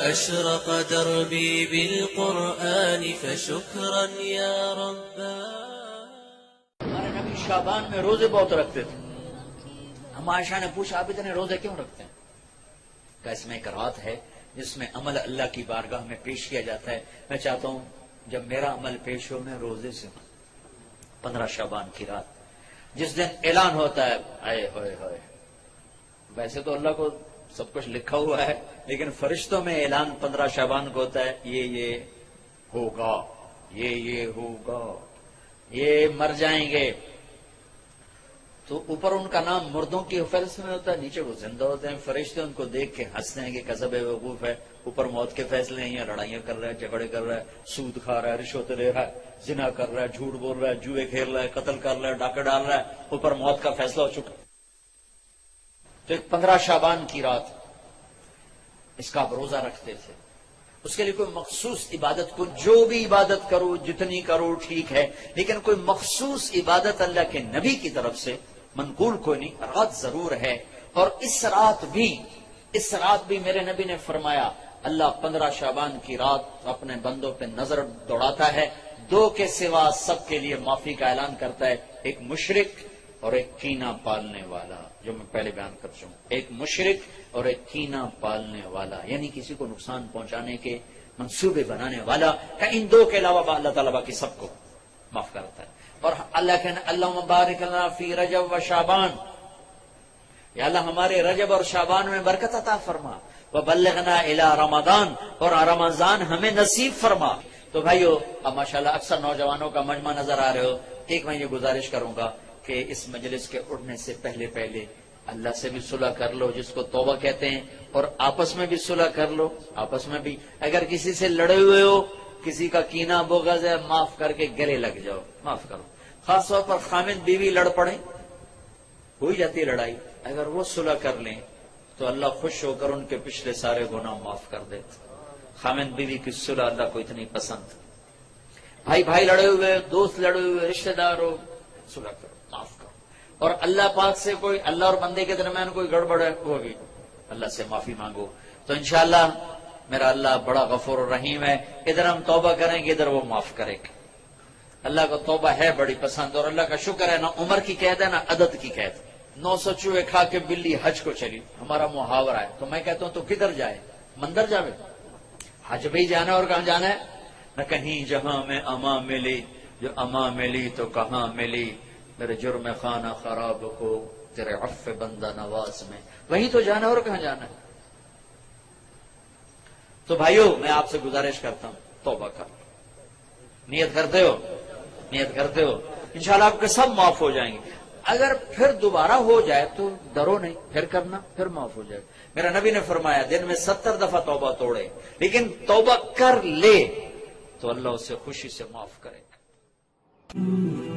أشرق دربي بالقرآن فشكرا يا ربا. ہمارے نبی شعبان میں روزے بہت رکھتے تھے. ہم عائشہ نے پوچھا آپ اتنے روزے کیوں رکھتے ہیں؟ کہ اس میں ایک رات ہے جس میں عمل اللہ کی بارگاہ میں پیش کیا جاتا ہے. میں چاہتا ہوں جب میرا عمل پیش ہو میں روزے سے ہوں. 15 شعبان کی رات جس دن اعلان ہوتا ہے آئے ہوئے ہوئے. ویسے تو اللہ کو سب کچھ لکھا ہوا ہے لیکن فرشتوں میں اعلان 15 شعبان کو ہوتا ہے یہ ہوگا یہ ہوگا یہ مر جائیں گے. تو اوپر ان کا نام مردوں کی فہرست میں ہوتا ہے, نیچے وہ زندہ ہوتے ہیں. فرشتے ان کو دیکھ کے ہنستے ہیں کہ کذب وقوف ہے. اوپر موت کے فیصلے ہیں, یا لڑائیاں کر رہا ہے, جھگڑے کر رہا ہے, سود کھا رہا ہے, رشوت لے رہا ہے, زنا کر رہا ہے, جھوٹ بول رہا ہے, جوئے کھیل رہا ہے, قتل کر رہا ہے, ڈاکہ ڈال رہا ہے. اوپر موت کا فیصلہ ہو چکا. تو ایک 15 شعبان کی رات اس کا آپ روزہ رکھتے تھے. اس کے لیے کوئی مخصوص عبادت کو جو بھی عبادت کرو جتنی کرو ٹھیک ہے, لیکن کوئی مخصوص عبادت اللہ کے نبی کی طرف سے منقول کوئی نہیں. رات ضرور ہے, اور اس رات بھی میرے نبی نے فرمایا اللہ 15 شعبان کی رات اپنے بندوں پہ نظر دوڑاتا ہے. 2 کے سوا سب کے لیے معافی کا اعلان کرتا ہے, ایک مشرک اور ایک کینہ پالنے والا, جو میں پہلے بیان کر چکا ہوں. ایک مشرک اور ایک کینہ پالنے والا, یعنی کسی کو نقصان پہنچانے کے منصوبے بنانے والا. کہ ان 2 کے علاوہ اللہ تعالیٰ باقی سب کو معاف کرتا ہے. اور اللہ کہنا اللہم بارک لنا فی رجب و شعبان, یا اللہ ہمارے رجب اور شعبان میں برکت عطا فرما. وبلغنا الی رمضان, اور رمضان ہمیں نصیب فرما. تو بھائیو اب ماشاءاللہ اکثر نوجوانوں کا مجمع نظر آ رہے ہو. ایک میں یہ گزارش کروں گا کہ اس مجلس کے اٹھنے سے پہلے اللہ سے بھی صلح کر لو, جس کو توبہ کہتے ہیں, اور آپس میں بھی صلح کر لو. آپس میں بھی اگر کسی سے لڑے ہوئے ہو, کسی کا کینہ بغض ہے, معاف کر کے گلے لگ جاؤ, معاف کرو. خاص طور پر خامد بیوی لڑ پڑے, ہو ہی جاتی ہے لڑائی, اگر وہ صلح کر لیں تو اللہ خوش ہو کر ان کے پچھلے سارے گناہ معاف کر دیتے. خامد بیوی کی صلح اللہ کو اتنی پسند. بھائی لڑے ہوئے, دوست لڑے ہوئے, رشتہ دار ہو, صلح کرو, معاف کرو. اور اللہ پاک سے کوئی اللہ اور بندے کے درمیان کوئی گڑبڑ ہے وہ بھی اللہ سے معافی مانگو. تو انشاءاللہ میرا اللہ بڑا غفور و رحیم ہے. ادھر ہم توبہ کریں گے, ادھر وہ معاف کرے گا. اللہ کو توبہ ہے بڑی پسند, اور اللہ کا شکر ہے نہ عمر کی قید ہے نہ عدد کی قید. 900 چوہے کھا کے بلی حج کو چلی, ہمارا محاورہ ہے. تو میں کہتا ہوں تو کدھر جائے, مندر جاوے, حج بھی جانا ہے. اور کہاں جانا ہے؟ نہ کہیں جہاں میں اما ملی, جو اما ملی تو کہاں ملی, میرے جرم خانہ خراب کو تیرے عفو بندہ نواز میں. وہیں تو جانا ہے, اور کہاں جانا ہے؟ تو بھائیو میں آپ سے گزارش کرتا ہوں توبہ کر. نیت کرتے ہو انشاءاللہ آپ کے سب معاف ہو جائیں گے. اگر پھر دوبارہ ہو جائے تو ڈرو نہیں, پھر کرنا, پھر معاف ہو جائے. میرا نبی نے فرمایا دن میں 70 دفعہ توبہ توڑے, لیکن توبہ کر لے تو اللہ اسے خوشی سے معاف کرے گا.